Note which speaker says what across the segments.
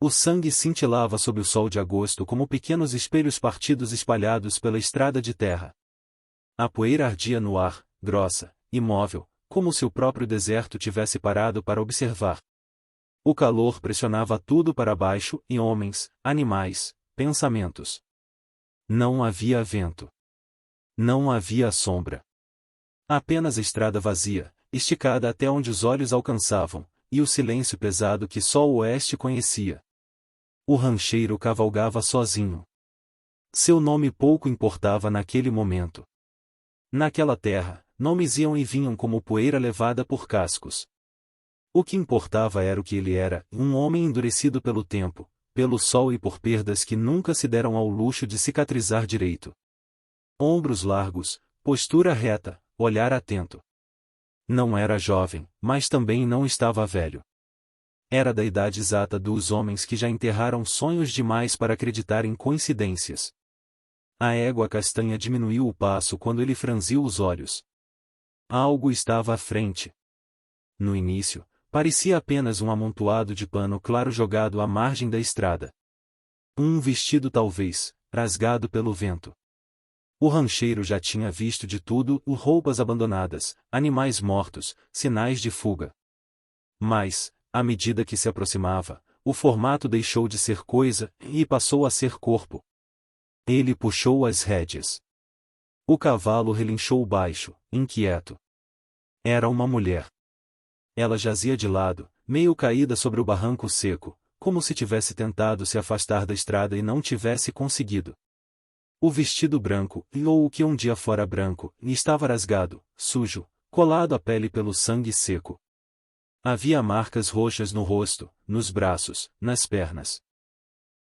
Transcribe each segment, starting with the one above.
Speaker 1: O sangue cintilava sob o sol de agosto como pequenos espelhos partidos espalhados pela estrada de terra. A poeira ardia no ar, grossa, imóvel, como se o próprio deserto tivesse parado para observar. O calor pressionava tudo para baixo, e homens, animais, pensamentos. Não havia vento. Não havia sombra. Apenas a estrada vazia, esticada até onde os olhos alcançavam, e o silêncio pesado que só o oeste conhecia. O rancheiro cavalgava sozinho. Seu nome pouco importava naquele momento. Naquela terra, nomes iam e vinham como poeira levada por cascos. O que importava era o que ele era, um homem endurecido pelo tempo, pelo sol e por perdas que nunca se deram ao luxo de cicatrizar direito. Ombros largos, postura reta, olhar atento. Não era jovem, mas também não estava velho. Era da idade exata dos homens que já enterraram sonhos demais para acreditar em coincidências. A égua castanha diminuiu o passo quando ele franziu os olhos. Algo estava à frente. No início, parecia apenas um amontoado de pano claro jogado à margem da estrada. Um vestido talvez, rasgado pelo vento. O rancheiro já tinha visto de tudo, roupas abandonadas, animais mortos, sinais de fuga. Mas, à medida que se aproximava, o formato deixou de ser coisa e passou a ser corpo. Ele puxou as rédeas. O cavalo relinchou baixo, inquieto. Era uma mulher. Ela jazia de lado, meio caída sobre o barranco seco, como se tivesse tentado se afastar da estrada e não tivesse conseguido. O vestido branco, ou o que um dia fora branco, estava rasgado, sujo, colado à pele pelo sangue seco. Havia marcas roxas no rosto, nos braços, nas pernas.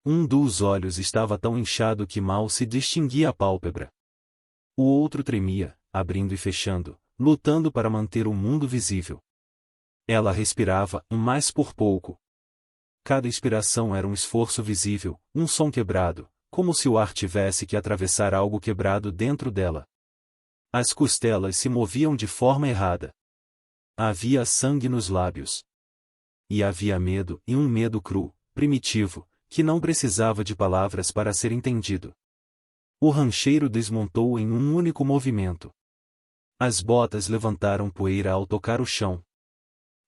Speaker 1: Um dos olhos estava tão inchado que mal se distinguia a pálpebra. O outro tremia, abrindo e fechando, lutando para manter o mundo visível. Ela respirava, mas por pouco. Cada expiração era um esforço visível, um som quebrado, como se o ar tivesse que atravessar algo quebrado dentro dela. As costelas se moviam de forma errada. Havia sangue nos lábios. E havia medo, e um medo cru, primitivo, que não precisava de palavras para ser entendido. O rancheiro desmontou em um único movimento. As botas levantaram poeira ao tocar o chão.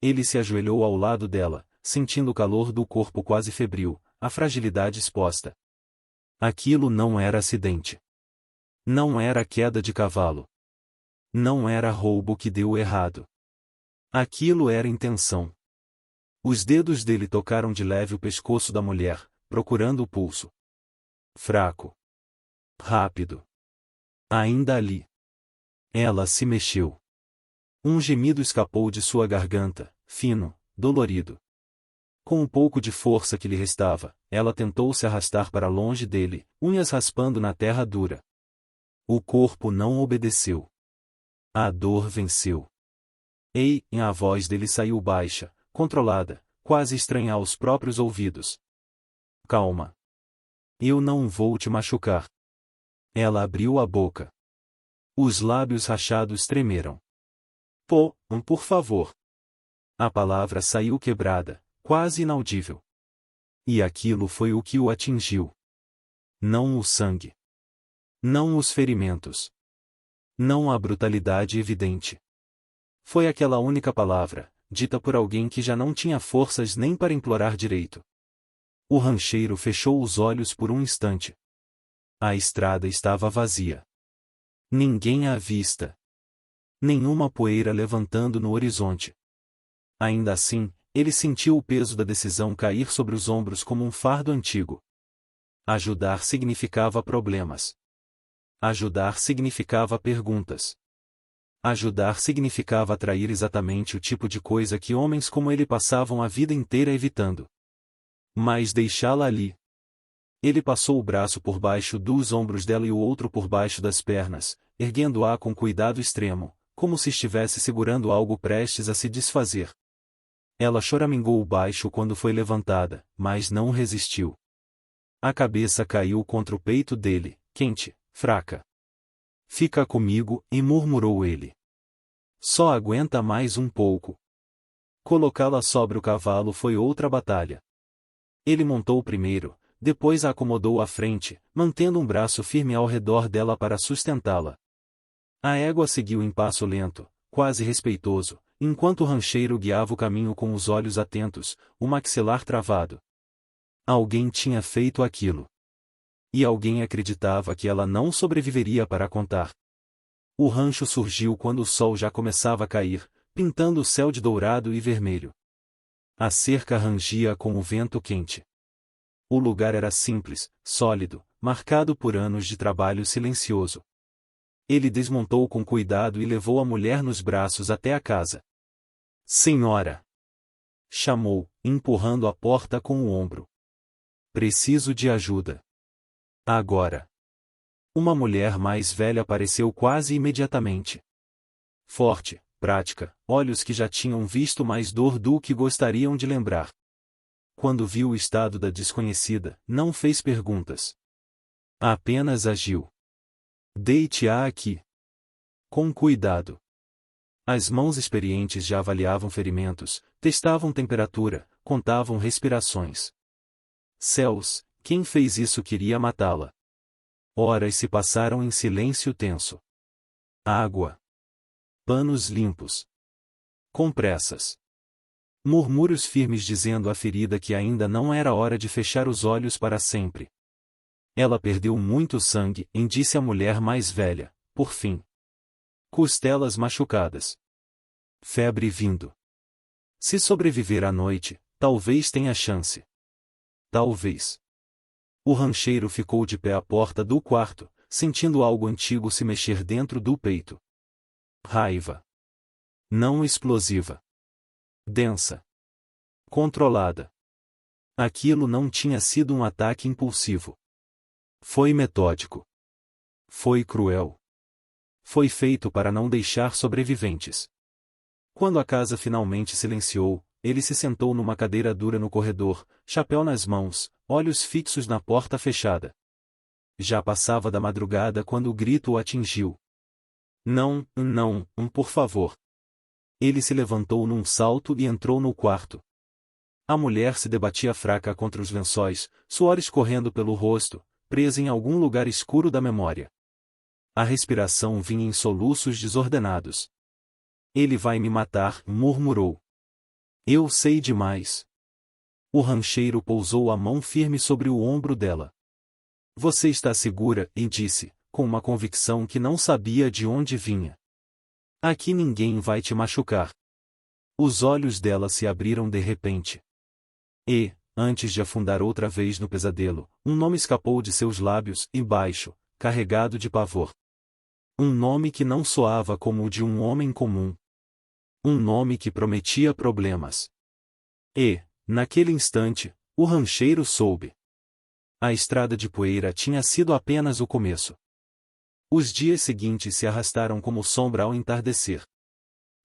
Speaker 1: Ele se ajoelhou ao lado dela, sentindo o calor do corpo quase febril, a fragilidade exposta. Aquilo não era acidente. Não era queda de cavalo. Não era roubo que deu errado. Aquilo era intenção. Os dedos dele tocaram de leve o pescoço da mulher, procurando o pulso. Fraco. Rápido. Ainda ali. Ela se mexeu. Um gemido escapou de sua garganta, fino, dolorido. Com um pouco de força que lhe restava, ela tentou se arrastar para longe dele, unhas raspando na terra dura. O corpo não obedeceu. A dor venceu. Ei, a voz dele saiu baixa, controlada, quase estranha aos próprios ouvidos. Calma. Eu não vou te machucar. Ela abriu a boca. Os lábios rachados tremeram. Pô, por favor. A palavra saiu quebrada, quase inaudível. E aquilo foi o que o atingiu. Não o sangue. Não os ferimentos. Não a brutalidade evidente. Foi aquela única palavra, dita por alguém que já não tinha forças nem para implorar direito. O rancheiro fechou os olhos por um instante. A estrada estava vazia. Ninguém à vista. Nenhuma poeira levantando no horizonte. Ainda assim, ele sentiu o peso da decisão cair sobre os ombros como um fardo antigo. Ajudar significava problemas. Ajudar significava perguntas. Ajudar significava atrair exatamente o tipo de coisa que homens como ele passavam a vida inteira evitando. Mas deixá-la ali. Ele passou o braço por baixo dos ombros dela e o outro por baixo das pernas, erguendo-a com cuidado extremo, como se estivesse segurando algo prestes a se desfazer. Ela choramingou baixo quando foi levantada, mas não resistiu. A cabeça caiu contra o peito dele, quente, fraca. Fica comigo, e murmurou ele. Só aguenta mais um pouco. Colocá-la sobre o cavalo foi outra batalha. Ele montou primeiro, depois a acomodou à frente, mantendo um braço firme ao redor dela para sustentá-la. A égua seguiu em passo lento, quase respeitoso, enquanto o rancheiro guiava o caminho com os olhos atentos, o maxilar travado. Alguém tinha feito aquilo. E alguém acreditava que ela não sobreviveria para contar. O rancho surgiu quando o sol já começava a cair, pintando o céu de dourado e vermelho. A cerca rangia com o vento quente. O lugar era simples, sólido, marcado por anos de trabalho silencioso. Ele desmontou com cuidado e levou a mulher nos braços até a casa. Senhora! Chamou, empurrando a porta com o ombro. Preciso de ajuda. Agora. Uma mulher mais velha apareceu quase imediatamente. Forte, prática, olhos que já tinham visto mais dor do que gostariam de lembrar. Quando viu o estado da desconhecida, não fez perguntas. Apenas agiu. Deite-a aqui. Com cuidado. As mãos experientes já avaliavam ferimentos, testavam temperatura, contavam respirações. Céus, quem fez isso queria matá-la. Horas se passaram em silêncio tenso. Água. Panos limpos. Compressas. Murmúrios firmes dizendo à ferida que ainda não era hora de fechar os olhos para sempre. Ela perdeu muito sangue, disse a mulher mais velha, por fim. Costelas machucadas. Febre vindo. Se sobreviver à noite, talvez tenha chance. Talvez. O rancheiro ficou de pé à porta do quarto, sentindo algo antigo se mexer dentro do peito. Raiva. Não explosiva. Densa. Controlada. Aquilo não tinha sido um ataque impulsivo. Foi metódico. Foi cruel. Foi feito para não deixar sobreviventes. Quando a casa finalmente silenciou, ele se sentou numa cadeira dura no corredor, chapéu nas mãos, olhos fixos na porta fechada. Já passava da madrugada quando o grito o atingiu. Não, por favor. Ele se levantou num salto e entrou no quarto. A mulher se debatia fraca contra os lençóis, suor escorrendo pelo rosto, presa em algum lugar escuro da memória. A respiração vinha em soluços desordenados. Ele vai me matar, murmurou. Eu sei demais. O rancheiro pousou a mão firme sobre o ombro dela. Você está segura, e disse, com uma convicção que não sabia de onde vinha. Aqui ninguém vai te machucar. Os olhos dela se abriram de repente. E, antes de afundar outra vez no pesadelo, um nome escapou de seus lábios, embaixo, carregado de pavor. Um nome que não soava como o de um homem comum. Um nome que prometia problemas. E, naquele instante, o rancheiro soube. A estrada de poeira tinha sido apenas o começo. Os dias seguintes se arrastaram como sombra ao entardecer.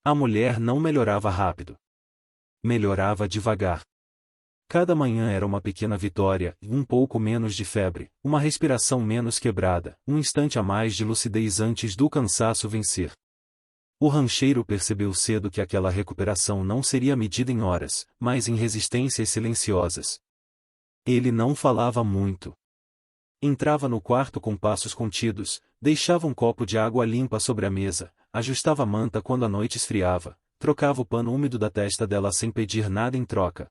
Speaker 1: A mulher não melhorava rápido. Melhorava devagar. Cada manhã era uma pequena vitória, um pouco menos de febre, uma respiração menos quebrada, um instante a mais de lucidez antes do cansaço vencer. O rancheiro percebeu cedo que aquela recuperação não seria medida em horas, mas em resistências silenciosas. Ele não falava muito. Entrava no quarto com passos contidos, deixava um copo de água limpa sobre a mesa, ajustava a manta quando a noite esfriava, trocava o pano úmido da testa dela sem pedir nada em troca.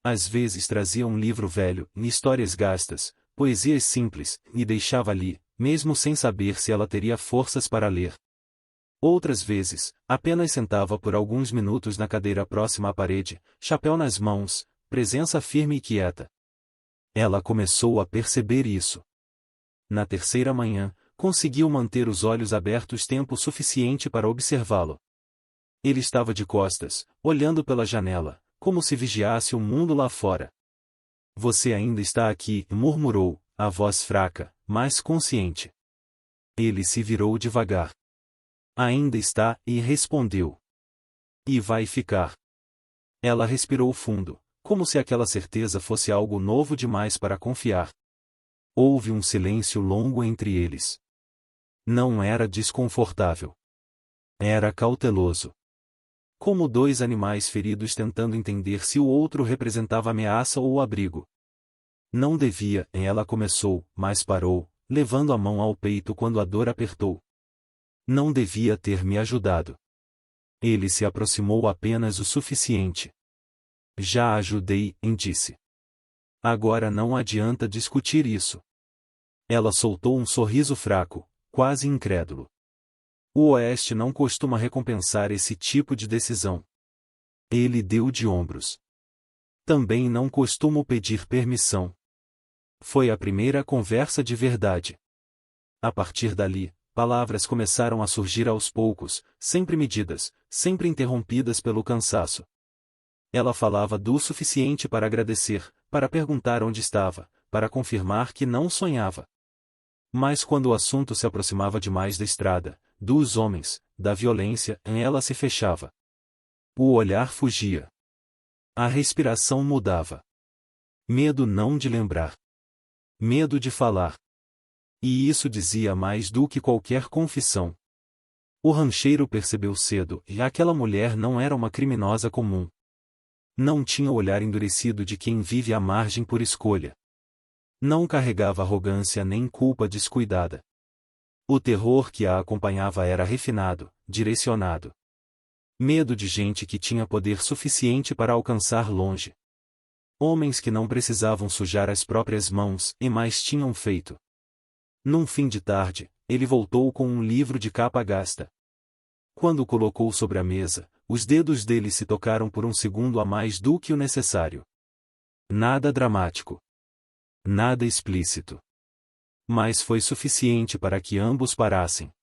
Speaker 1: Às vezes trazia um livro velho, histórias gastas, poesias simples, e deixava ali, mesmo sem saber se ela teria forças para ler. Outras vezes, apenas sentava por alguns minutos na cadeira próxima à parede, chapéu nas mãos, presença firme e quieta. Ela começou a perceber isso. Na terceira manhã, conseguiu manter os olhos abertos tempo suficiente para observá-lo. Ele estava de costas, olhando pela janela, como se vigiasse o mundo lá fora. Você ainda está aqui, murmurou, a voz fraca, mas consciente. Ele se virou devagar. Ainda está, e respondeu. E vai ficar. Ela respirou fundo, como se aquela certeza fosse algo novo demais para confiar. Houve um silêncio longo entre eles. Não era desconfortável. Era cauteloso. como dois animais feridos tentando entender se o outro representava ameaça ou abrigo. Não devia, ela começou, mas parou, levando a mão ao peito quando a dor apertou. Não devia ter me ajudado. Ele se aproximou apenas o suficiente. Já ajudei, disse. Agora não adianta discutir isso. Ela soltou um sorriso fraco, quase incrédulo. O Oeste não costuma recompensar esse tipo de decisão. Ele deu de ombros. Também não costumo pedir permissão. Foi a primeira conversa de verdade. A partir dali, palavras começaram a surgir aos poucos, sempre medidas, sempre interrompidas pelo cansaço. Ela falava do suficiente para agradecer, para perguntar onde estava, para confirmar que não sonhava. Mas quando o assunto se aproximava demais da estrada, dos homens, da violência, ela se fechava. O olhar fugia. A respiração mudava. Medo não de lembrar. Medo de falar. E isso dizia mais do que qualquer confissão. O rancheiro percebeu cedo, e aquela mulher não era uma criminosa comum. Não tinha o olhar endurecido de quem vive à margem por escolha. Não carregava arrogância nem culpa descuidada. O terror que a acompanhava era refinado, direcionado. Medo de gente que tinha poder suficiente para alcançar longe. Homens que não precisavam sujar as próprias mãos, e mais tinham feito. Num fim de tarde, ele voltou com um livro de capa gasta. Quando o colocou sobre a mesa, os dedos dele se tocaram por um segundo a mais do que o necessário. Nada dramático. Nada explícito. Mas foi suficiente para que ambos parassem.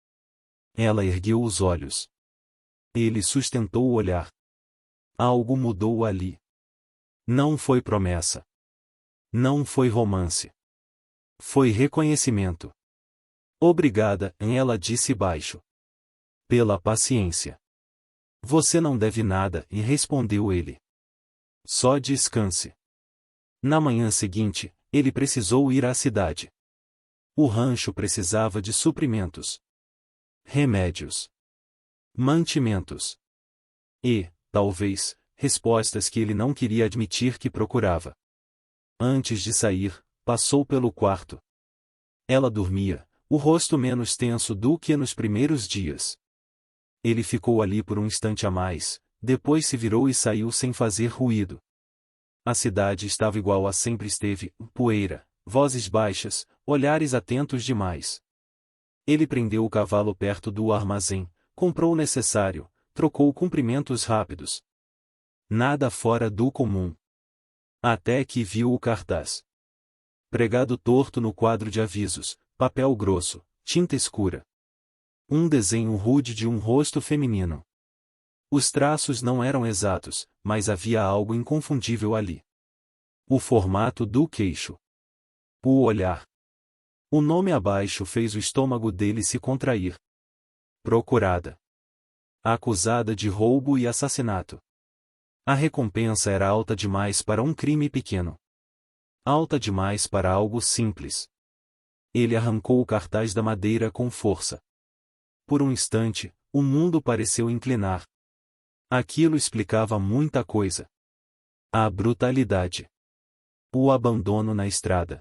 Speaker 1: Ela ergueu os olhos. Ele sustentou o olhar. Algo mudou ali. Não foi promessa. Não foi romance. Foi reconhecimento. Obrigada, ela disse baixo. Pela paciência. Você não deve nada, e respondeu ele. Só descanse. Na manhã seguinte, ele precisou ir à cidade. O rancho precisava de suprimentos. Remédios. Mantimentos. E, talvez, respostas que ele não queria admitir que procurava. Antes de sair, passou pelo quarto. Ela dormia, o rosto menos tenso do que nos primeiros dias. Ele ficou ali por um instante a mais, depois se virou e saiu sem fazer ruído. A cidade estava igual a sempre esteve, poeira, vozes baixas, olhares atentos demais. Ele prendeu o cavalo perto do armazém, comprou o necessário, trocou cumprimentos rápidos. Nada fora do comum. Até que viu o cartaz. Pregado torto no quadro de avisos, papel grosso, tinta escura. Um desenho rude de um rosto feminino. Os traços não eram exatos, mas havia algo inconfundível ali. O formato do queixo. O olhar. O nome abaixo fez o estômago dele se contrair. Procurada. Acusada de roubo e assassinato. A recompensa era alta demais para um crime pequeno. Alta demais para algo simples. Ele arrancou o cartaz da madeira com força. Por um instante, o mundo pareceu inclinar. Aquilo explicava muita coisa. A brutalidade. O abandono na estrada.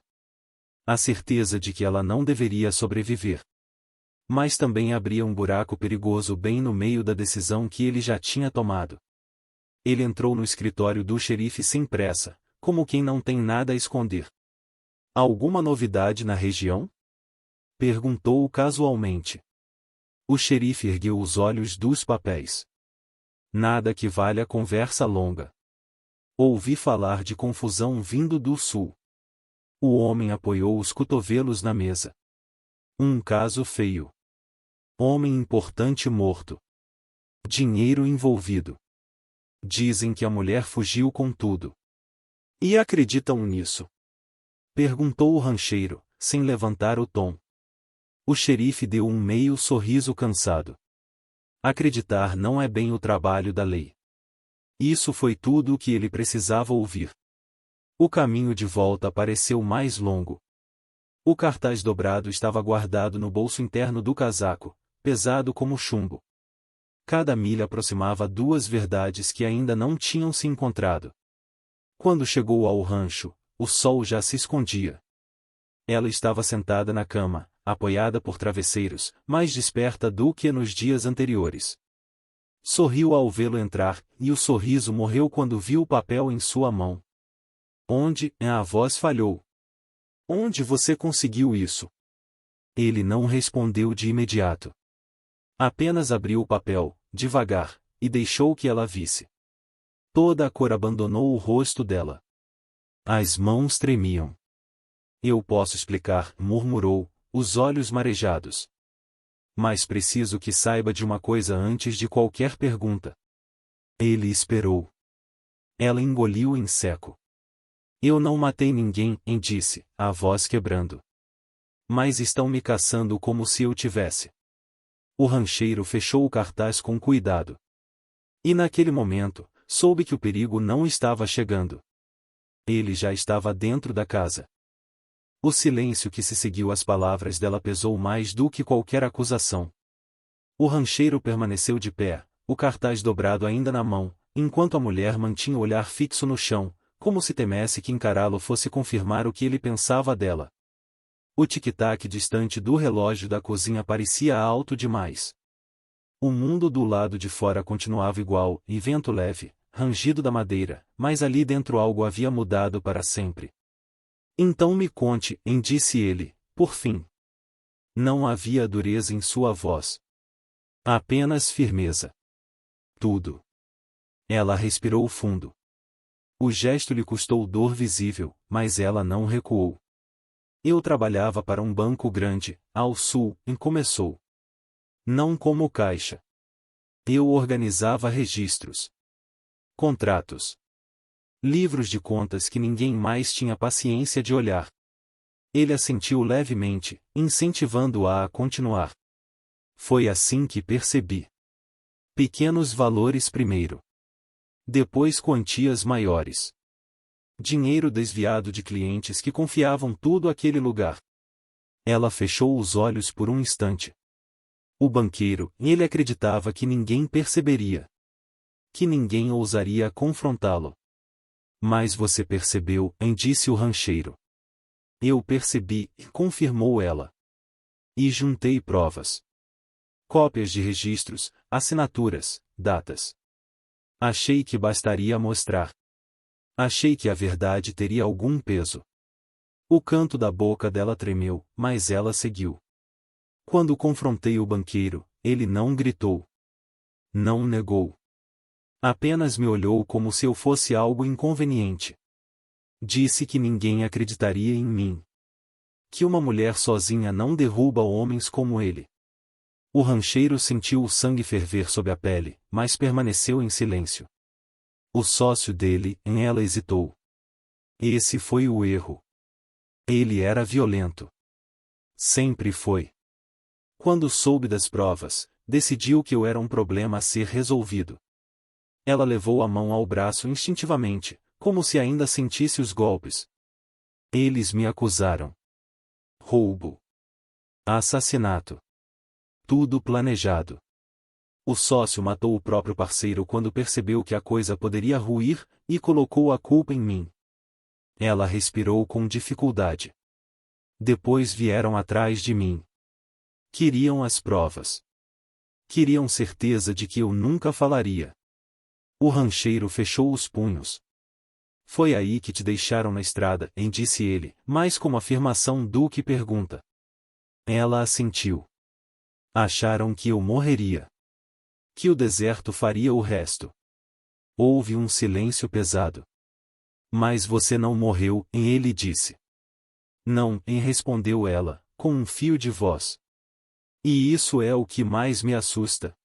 Speaker 1: A certeza de que ela não deveria sobreviver. Mas também abria um buraco perigoso bem no meio da decisão que ele já tinha tomado. Ele entrou no escritório do xerife sem pressa, como quem não tem nada a esconder. Alguma novidade na região? Perguntou casualmente. O xerife ergueu os olhos dos papéis. Nada que valha conversa longa. Ouvi falar de confusão vindo do sul. O homem apoiou os cotovelos na mesa. Um caso feio. Homem importante morto. Dinheiro envolvido. Dizem que a mulher fugiu com tudo. E acreditam nisso? Perguntou o rancheiro, sem levantar o tom. O xerife deu um meio sorriso cansado. Acreditar não é bem o trabalho da lei. Isso foi tudo o que ele precisava ouvir. O caminho de volta pareceu mais longo. O cartaz dobrado estava guardado no bolso interno do casaco, pesado como chumbo. cada milha aproximava duas verdades que ainda não tinham se encontrado. Quando chegou ao rancho, o sol já se escondia. Ela estava sentada na cama, apoiada por travesseiros, mais desperta do que nos dias anteriores. Sorriu ao vê-lo entrar, e o sorriso morreu quando viu o papel em sua mão. Onde? A voz falhou. Onde você conseguiu isso? Ele não respondeu de imediato. Apenas abriu o papel, devagar, e deixou que ela visse. Toda a cor abandonou o rosto dela. As mãos tremiam. Eu posso explicar, murmurou, os olhos marejados. Mas preciso que saiba de uma coisa antes de qualquer pergunta. Ele esperou. Ela engoliu em seco. Eu não matei ninguém, disse, a voz quebrando. Mas estão me caçando como se eu tivesse. O rancheiro fechou o cartaz com cuidado. E naquele momento, soube que o perigo não estava chegando. Ele já estava dentro da casa. O silêncio que se seguiu às palavras dela pesou mais do que qualquer acusação. O rancheiro permaneceu de pé, o cartaz dobrado ainda na mão, enquanto a mulher mantinha o olhar fixo no chão, como se temesse que encará-lo fosse confirmar o que ele pensava dela. O tic-tac distante do relógio da cozinha parecia alto demais. O mundo do lado de fora continuava igual, e vento leve, rangido da madeira, mas ali dentro algo havia mudado para sempre. Então me conte, disse ele, por fim. Não havia dureza em sua voz. Apenas firmeza. Tudo. Ela respirou fundo. O gesto lhe custou dor visível, mas ela não recuou. Eu trabalhava para um banco grande, ao sul, começou. Não como caixa. Eu organizava registros. Contratos. Livros de contas que ninguém mais tinha paciência de olhar. Ele assentiu levemente, incentivando-a a continuar. Foi assim que percebi. Pequenos valores primeiro. Depois quantias maiores. Dinheiro desviado de clientes que confiavam tudo àquele lugar. Ela fechou os olhos por um instante. O banqueiro, ele acreditava que ninguém perceberia. Que ninguém ousaria confrontá-lo. Mas você percebeu, disse o rancheiro. Eu percebi, confirmou ela. E juntei provas. Cópias de registros, assinaturas, datas. Achei que bastaria mostrar. Achei que a verdade teria algum peso. O canto da boca dela tremeu, mas ela seguiu. Quando confrontei o banqueiro, ele não gritou. Não negou. Apenas me olhou como se eu fosse algo inconveniente. Disse que ninguém acreditaria em mim. Que uma mulher sozinha não derruba homens como ele. O rancheiro sentiu o sangue ferver sob a pele, mas permaneceu em silêncio. O sócio dele, ela hesitou. Esse foi o erro. Ele era violento. Sempre foi. Quando soube das provas, decidiu que eu era um problema a ser resolvido. Ela levou a mão ao braço instintivamente, como se ainda sentisse os golpes. Eles me acusaram. Roubo. Assassinato. Tudo planejado. O sócio matou o próprio parceiro quando percebeu que a coisa poderia ruir, e colocou a culpa em mim. Ela respirou com dificuldade. Depois vieram atrás de mim. Queriam as provas. Queriam certeza de que eu nunca falaria. O rancheiro fechou os punhos. Foi aí que te deixaram na estrada, disse ele, mais como afirmação do que pergunta. Ela assentiu. Acharam que eu morreria. Que o deserto faria o resto. Houve um silêncio pesado. Mas você não morreu, ele disse. Não, respondeu ela, com um fio de voz. E isso é o que mais me assusta.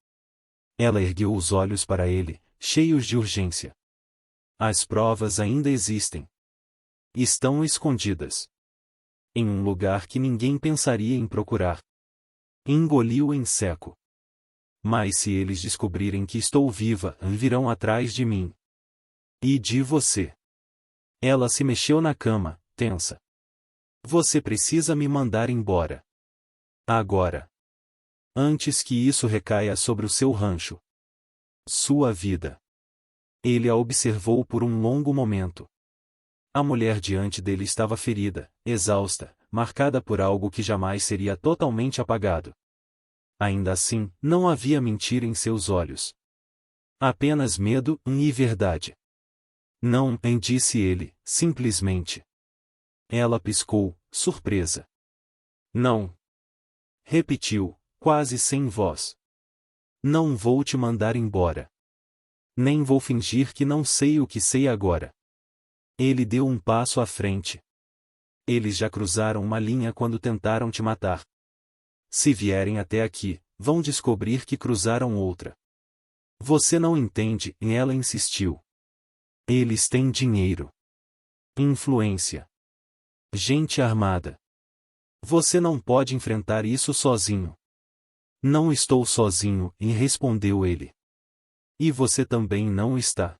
Speaker 1: Ela ergueu os olhos para ele, cheios de urgência. As provas ainda existem. Estão escondidas. Em um lugar que ninguém pensaria em procurar. Engoliu em seco. Mas se eles descobrirem que estou viva, virão atrás de mim. E de você. Ela se mexeu na cama, tensa. Você precisa me mandar embora. Agora. Antes que isso recaia sobre o seu rancho. Sua vida. Ele a observou por um longo momento. A mulher diante dele estava ferida, exausta, marcada por algo que jamais seria totalmente apagado. Ainda assim, não havia mentira em seus olhos. Apenas medo e verdade. Não, disse ele, simplesmente. Ela piscou, surpresa. Não. Repetiu, quase sem voz. Não vou te mandar embora. Nem vou fingir que não sei o que sei agora. Ele deu um passo à frente. Eles já cruzaram uma linha quando tentaram te matar. Se vierem até aqui, vão descobrir que cruzaram outra. Você não entende, e ela insistiu. Eles têm dinheiro. Influência. Gente armada. Você não pode enfrentar isso sozinho. Não estou sozinho, respondeu ele. E você também não está.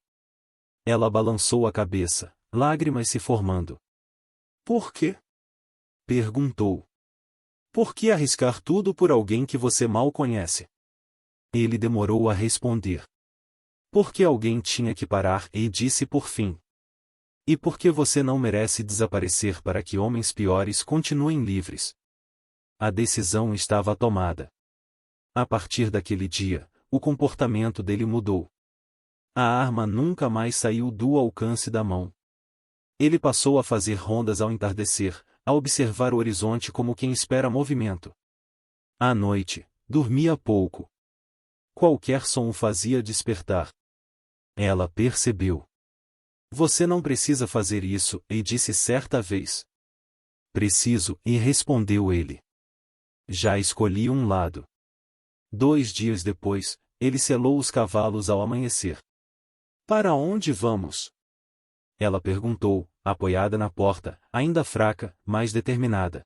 Speaker 1: Ela balançou a cabeça, lágrimas se formando. Por quê? Perguntou. Por que arriscar tudo por alguém que você mal conhece? Ele demorou a responder. Porque alguém tinha que parar e disse por fim. E porque você não merece desaparecer para que homens piores continuem livres. A decisão estava tomada. A partir daquele dia, o comportamento dele mudou. A arma nunca mais saiu do alcance da mão. Ele passou a fazer rondas ao entardecer, a observar o horizonte como quem espera movimento. À noite, dormia pouco. Qualquer som o fazia despertar. Ela percebeu. Você não precisa fazer isso, disse certa vez. Preciso, respondeu ele. Já escolhi um lado. 2 dias depois, ele selou os cavalos ao amanhecer. Para onde vamos? Ela perguntou, apoiada na porta, ainda fraca, mas determinada.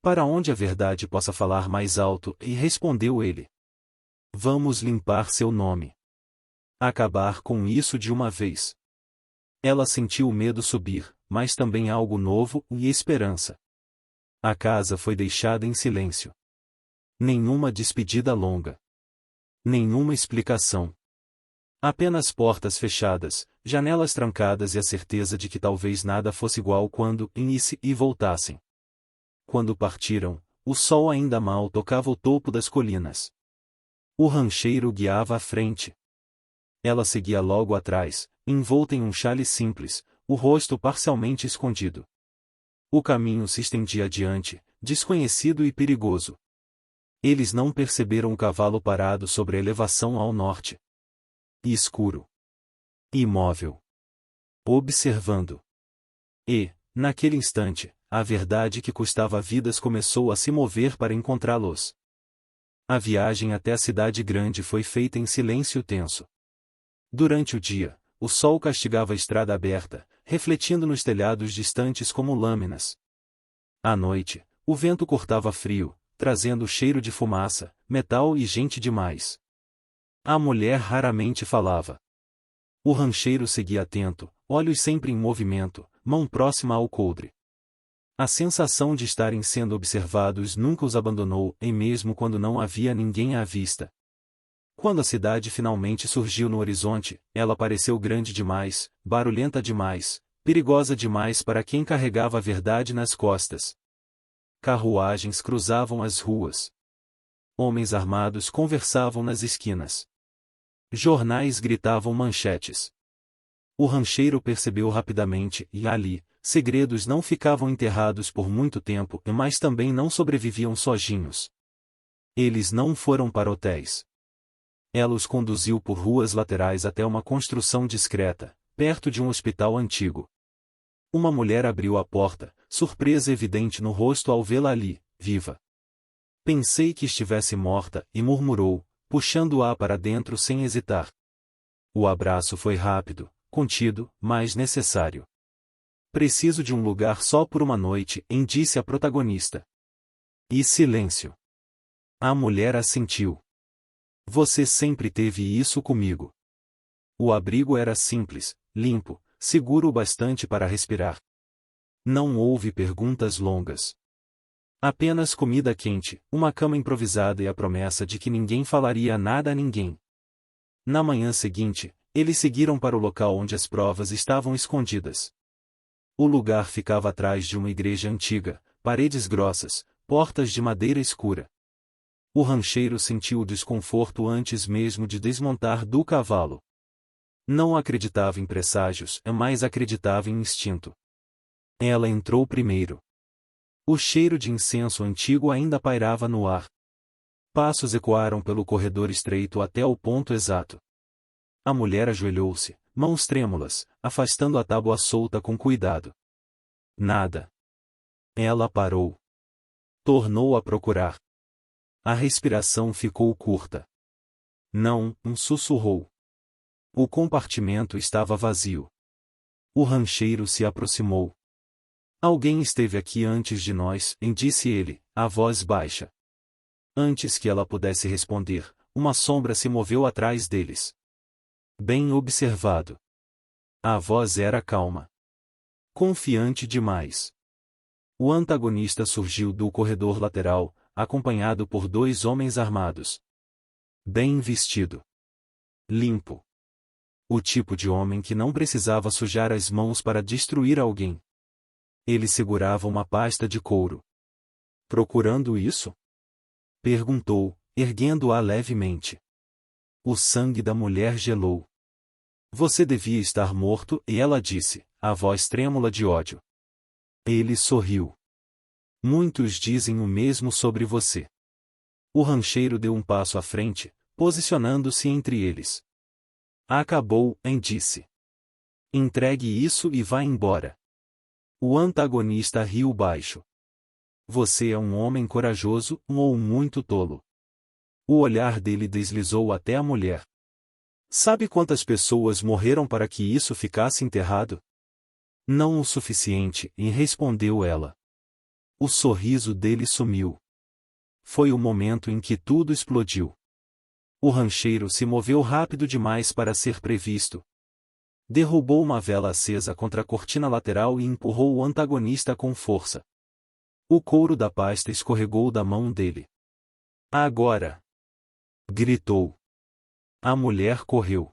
Speaker 1: Para onde a verdade possa falar mais alto, respondeu ele. Vamos limpar seu nome. Acabar com isso de uma vez. Ela sentiu o medo subir, mas também algo novo e esperança. A casa foi deixada em silêncio. Nenhuma despedida longa. Nenhuma explicação. Apenas portas fechadas, janelas trancadas e a certeza de que talvez nada fosse igual quando inicie e voltassem. Quando partiram, o sol ainda mal tocava o topo das colinas. O rancheiro guiava à frente. Ela seguia logo atrás, envolta em um xale simples, o rosto parcialmente escondido. O caminho se estendia adiante, desconhecido e perigoso. Eles não perceberam o cavalo parado sobre a elevação ao norte. E escuro. Imóvel. Observando. E, naquele instante, a verdade que custava vidas começou a se mover para encontrá-los. A viagem até a cidade grande foi feita em silêncio tenso. Durante o dia, o sol castigava a estrada aberta, refletindo nos telhados distantes como lâminas. À noite, o vento cortava frio, trazendo o cheiro de fumaça, metal e gente demais. A mulher raramente falava. O rancheiro seguia atento, olhos sempre em movimento, mão próxima ao coldre. A sensação de estarem sendo observados nunca os abandonou, e mesmo quando não havia ninguém à vista. Quando a cidade finalmente surgiu no horizonte, ela pareceu grande demais, barulhenta demais, perigosa demais para quem carregava a verdade nas costas. Carruagens cruzavam as ruas. Homens armados conversavam nas esquinas. Jornais gritavam manchetes. O rancheiro percebeu rapidamente e ali, segredos não ficavam enterrados por muito tempo, mas também não sobreviviam sozinhos. Eles não foram para hotéis. Ela os conduziu por ruas laterais até uma construção discreta, perto de um hospital antigo. Uma mulher abriu a porta, surpresa evidente no rosto ao vê-la ali, viva. Pensei que estivesse morta, e murmurou, puxando-a para dentro sem hesitar. O abraço foi rápido, contido, mas necessário. Preciso de um lugar só por uma noite, disse a protagonista. E silêncio. A mulher assentiu. Você sempre teve isso comigo. O abrigo era simples, limpo, seguro o bastante para respirar. Não houve perguntas longas. Apenas comida quente, uma cama improvisada e a promessa de que ninguém falaria nada a ninguém. Na manhã seguinte, eles seguiram para o local onde as provas estavam escondidas. O lugar ficava atrás de uma igreja antiga, paredes grossas, portas de madeira escura. O rancheiro sentiu o desconforto antes mesmo de desmontar do cavalo. Não acreditava em presságios, mas acreditava em instinto. Ela entrou primeiro. O cheiro de incenso antigo ainda pairava no ar. Passos ecoaram pelo corredor estreito até o ponto exato. A mulher ajoelhou-se, mãos trêmulas, afastando a tábua solta com cuidado. Nada. Ela parou. Tornou a procurar. A respiração ficou curta. Não, sussurrou. O compartimento estava vazio. O rancheiro se aproximou. Alguém esteve aqui antes de nós, disse ele, a voz baixa. Antes que ela pudesse responder, uma sombra se moveu atrás deles. Bem observado. A voz era calma. Confiante demais. O antagonista surgiu do corredor lateral, acompanhado por 2 homens armados. Bem vestido. Limpo. O tipo de homem que não precisava sujar as mãos para destruir alguém. Ele segurava uma pasta de couro. Procurando isso? Perguntou, erguendo-a levemente. O sangue da mulher gelou. Você devia estar morto, e ela disse, a voz trêmula de ódio. Ele sorriu. Muitos dizem o mesmo sobre você. O rancheiro deu um passo à frente, posicionando-se entre eles. Acabou, disse. Entregue isso e vá embora. O antagonista riu baixo. Você é um homem corajoso, ou muito tolo. O olhar dele deslizou até a mulher. Sabe quantas pessoas morreram para que isso ficasse enterrado? Não o suficiente, respondeu ela. O sorriso dele sumiu. Foi o momento em que tudo explodiu. O rancheiro se moveu rápido demais para ser previsto. Derrubou uma vela acesa contra a cortina lateral e empurrou o antagonista com força. O couro da pasta escorregou da mão dele. Agora! Gritou. A mulher correu.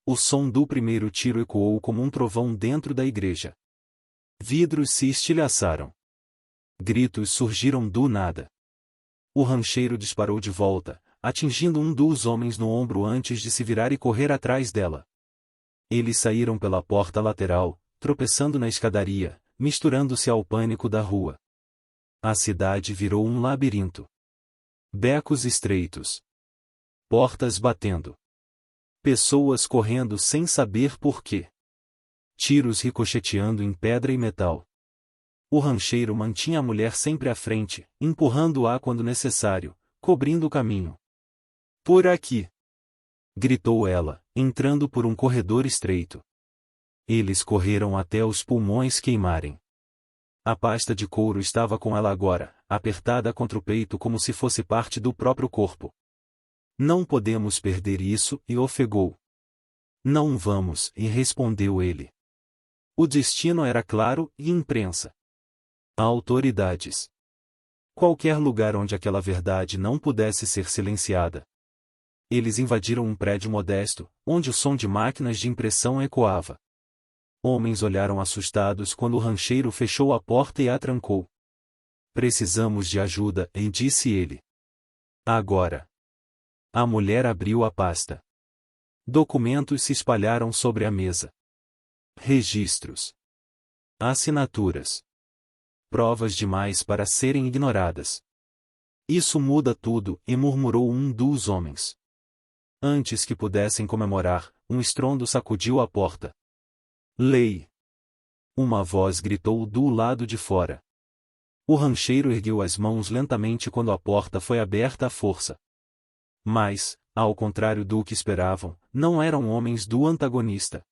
Speaker 1: O som do primeiro tiro ecoou como um trovão dentro da igreja. Vidros se estilhaçaram. Gritos surgiram do nada. O rancheiro disparou de volta, atingindo um dos homens no ombro antes de se virar e correr atrás dela. Eles saíram pela porta lateral, tropeçando na escadaria, misturando-se ao pânico da rua. A cidade virou um labirinto. Becos estreitos. Portas batendo. Pessoas correndo sem saber por quê. Tiros ricocheteando em pedra e metal. O rancheiro mantinha a mulher sempre à frente, empurrando-a quando necessário, cobrindo o caminho. Por aqui! Gritou ela, entrando por um corredor estreito. Eles correram até os pulmões queimarem. A pasta de couro estava com ela agora, apertada contra o peito como se fosse parte do próprio corpo. Não podemos perder isso, e ofegou. Não vamos, e respondeu ele. O destino era claro, e imprensa. Autoridades. Qualquer lugar onde aquela verdade não pudesse ser silenciada. Eles invadiram um prédio modesto, onde o som de máquinas de impressão ecoava. Homens olharam assustados quando o rancheiro fechou a porta e a trancou. Precisamos de ajuda, disse ele. Agora. A mulher abriu a pasta. Documentos se espalharam sobre a mesa. Registros. Assinaturas. Provas demais para serem ignoradas. Isso muda tudo, murmurou um dos homens. Antes que pudessem comemorar, um estrondo sacudiu a porta. Lei! Uma voz gritou do lado de fora. O rancheiro ergueu as mãos lentamente quando a porta foi aberta à força. Mas, ao contrário do que esperavam, não eram homens do antagonista.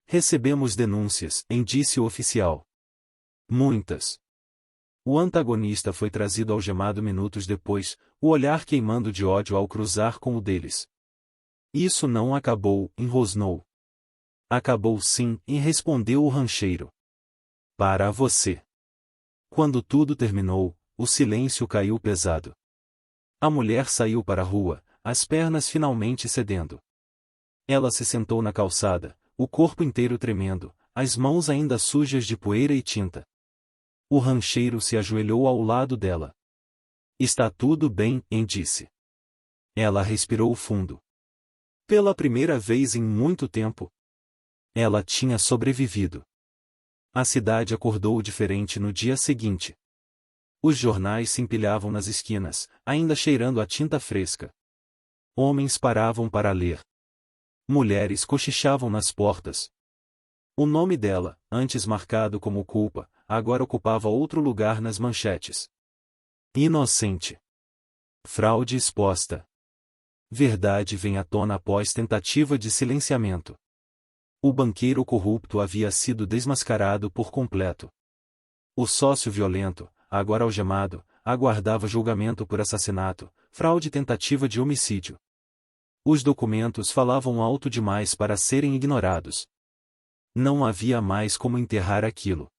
Speaker 1: Recebemos denúncias, disse o oficial. Muitas. O antagonista foi trazido algemado minutos depois, o olhar queimando de ódio ao cruzar com o deles. Isso não acabou, rosnou. Acabou sim, respondeu o rancheiro. Para você. Quando tudo terminou, o silêncio caiu pesado. A mulher saiu para a rua, as pernas finalmente cedendo. Ela se sentou na calçada, o corpo inteiro tremendo, as mãos ainda sujas de poeira e tinta. O rancheiro se ajoelhou ao lado dela. Está tudo bem, disse. Ela respirou fundo. Pela primeira vez em muito tempo, ela tinha sobrevivido. A cidade acordou diferente no dia seguinte. Os jornais se empilhavam nas esquinas, ainda cheirando a tinta fresca. Homens paravam para ler. Mulheres cochichavam nas portas. O nome dela, antes marcado como culpa, agora ocupava outro lugar nas manchetes. Inocente. Fraude exposta. Verdade vem à tona após tentativa de silenciamento. O banqueiro corrupto havia sido desmascarado por completo. O sócio violento, agora algemado, aguardava julgamento por assassinato, fraude e tentativa de homicídio. Os documentos falavam alto demais para serem ignorados. Não havia mais como enterrar aquilo.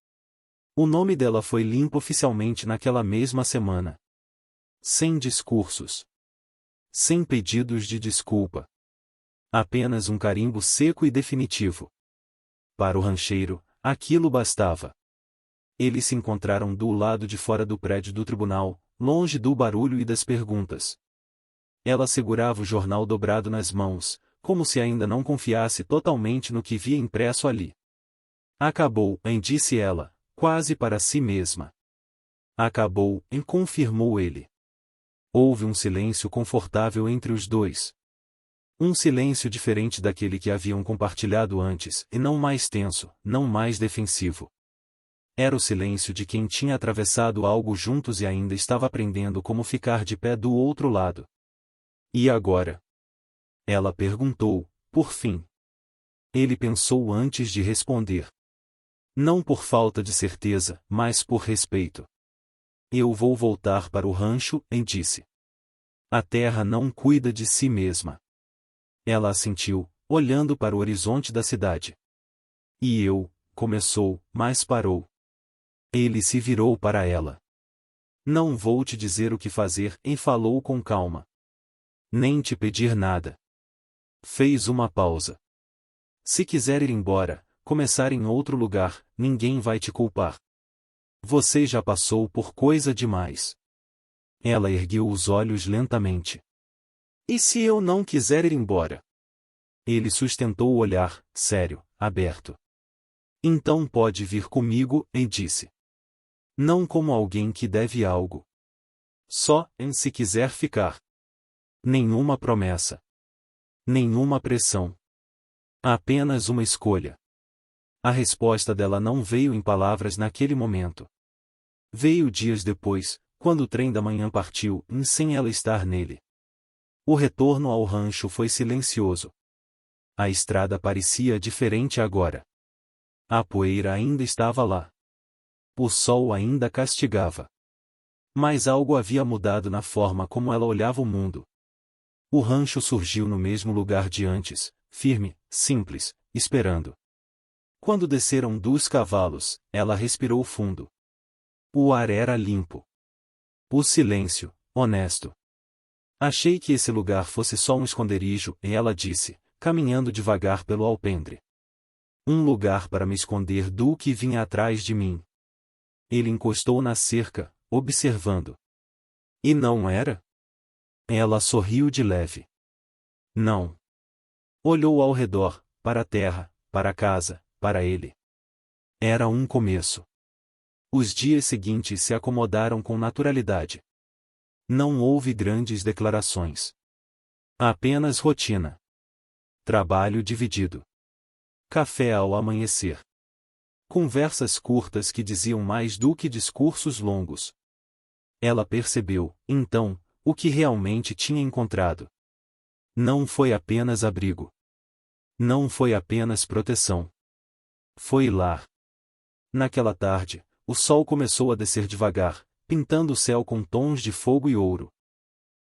Speaker 1: O nome dela foi limpo oficialmente naquela mesma semana. Sem discursos. Sem pedidos de desculpa. Apenas um carimbo seco e definitivo. Para o rancheiro, aquilo bastava. Eles se encontraram do lado de fora do prédio do tribunal, longe do barulho e das perguntas. Ela segurava o jornal dobrado nas mãos, como se ainda não confiasse totalmente no que via impresso ali. Acabou, disse ela, quase para si mesma. Acabou, confirmou ele. Houve um silêncio confortável entre os dois. Um silêncio diferente daquele que haviam compartilhado antes, e não mais tenso, não mais defensivo. Era o silêncio de quem tinha atravessado algo juntos e ainda estava aprendendo como ficar de pé do outro lado. E agora? Ela perguntou, por fim. Ele pensou antes de responder. Não por falta de certeza, mas por respeito. Eu vou voltar para o rancho, disse. A terra não cuida de si mesma. Ela assentiu, olhando para o horizonte da cidade. E eu, começou, mas parou. Ele se virou para ela. Não vou te dizer o que fazer, falou com calma. Nem te pedir nada. Fez uma pausa. Se quiser ir embora, começar em outro lugar, ninguém vai te culpar. Você já passou por coisa demais. Ela ergueu os olhos lentamente. E se eu não quiser ir embora? Ele sustentou o olhar, sério, aberto. Então pode vir comigo, disse. Não como alguém que deve algo. Só, se quiser ficar. Nenhuma promessa. Nenhuma pressão. Apenas uma escolha. A resposta dela não veio em palavras naquele momento. Veio dias depois, quando o trem da manhã partiu, sem ela estar nele. O retorno ao rancho foi silencioso. A estrada parecia diferente agora. A poeira ainda estava lá. O sol ainda castigava. Mas algo havia mudado na forma como ela olhava o mundo. O rancho surgiu no mesmo lugar de antes, firme, simples, esperando. Quando desceram dos cavalos, ela respirou fundo. O ar era limpo. O silêncio, honesto. Achei que esse lugar fosse só um esconderijo, ela disse, caminhando devagar pelo alpendre. Um lugar para me esconder do que vinha atrás de mim. Ele encostou na cerca, observando. E não era? Ela sorriu de leve. Não. Olhou ao redor, para a terra, para a casa, para ele. Era um começo. Os dias seguintes se acomodaram com naturalidade. Não houve grandes declarações. Apenas rotina. Trabalho dividido. Café ao amanhecer. Conversas curtas que diziam mais do que discursos longos. Ela percebeu, então, o que realmente tinha encontrado. Não foi apenas abrigo. Não foi apenas proteção. Foi lar. Naquela tarde, o sol começou a descer devagar, pintando o céu com tons de fogo e ouro.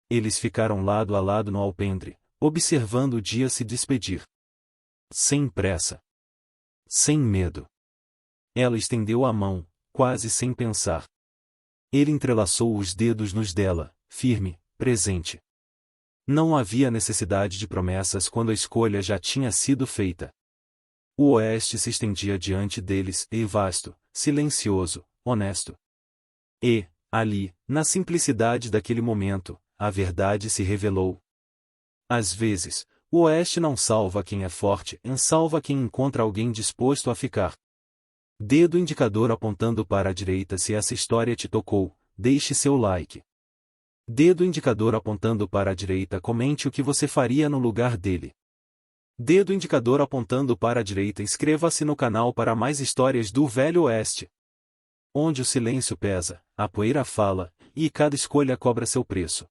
Speaker 1: Eles ficaram lado a lado no alpendre, observando o dia se despedir. Sem pressa. Sem medo. Ela estendeu a mão, quase sem pensar. Ele entrelaçou os dedos nos dela, firme, presente. Não havia necessidade de promessas quando a escolha já tinha sido feita. O Oeste se estendia diante deles, e vasto, silencioso, honesto. E, ali, na simplicidade daquele momento, a verdade se revelou. Às vezes, o Oeste não salva quem é forte, salva quem encontra alguém disposto a ficar. Dedo indicador apontando para a direita. Se essa história te tocou, deixe seu like. Dedo indicador apontando para a direita. Comente o que você faria no lugar dele. Dedo indicador apontando para a direita. Inscreva-se no canal para mais histórias do Velho Oeste. Onde o silêncio pesa, a poeira fala, e cada escolha cobra seu preço.